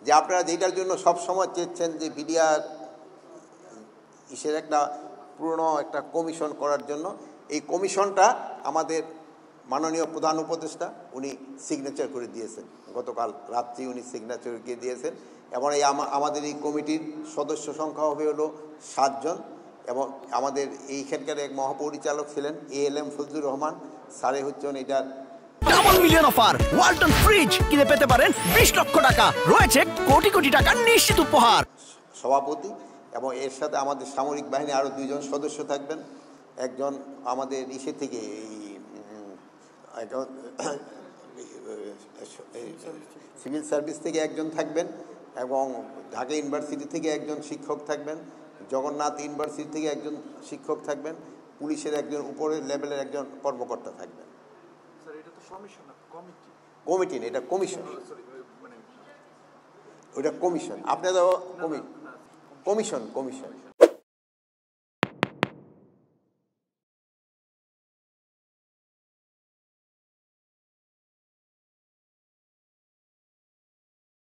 যে আপনারা যেটার জন্য সব সময় চেয়েছেন যে বিডিআর ইসের একটা পুরনো একটা কমিশন করার জন্য, এই কমিশনটা আমাদের মাননীয় প্রধান উপদেষ্টা উনি সিগনেচার করে দিয়েছেন, গতকাল রাত্রি উনি সিগনেচার করে দিয়েছেন। এবং এই আমাদের এই কমিটির সদস্য সংখ্যা হবে হলো 7 জন। এবং আমাদের এইখানকার এক মহাপরিচালক ছিলেন ALM ফজলুর রহমান স্যারে হচ্ছেন এটার double million offer Walton fridge কিনে পেতে পারেন 20 লক্ষ টাকা, রয়েছে কোটি কোটি টাকার নিশ্চিত উপহার। সভাপতি এবং এর সাথে আমাদের সামরিক বাহিনী আরও 2 জন সদস্য থাকবেন। একজন আমাদের ইসে থেকে সিভিল সার্ভিস থেকে একজন থাকবেন এবং ঢাকা ইউনিভার্সিটি থেকে একজন শিক্ষক থাকবেন, জগন্নাথ ইউনিভার্সিটি থেকে একজন শিক্ষক থাকবেন, পুলিশের একজন উপরের লেভেলের একজন কর্মকর্তা থাকবেন। কমিটি না, এটা কমিশন। ওইটা কমিশন, আপনাদের কমিশন।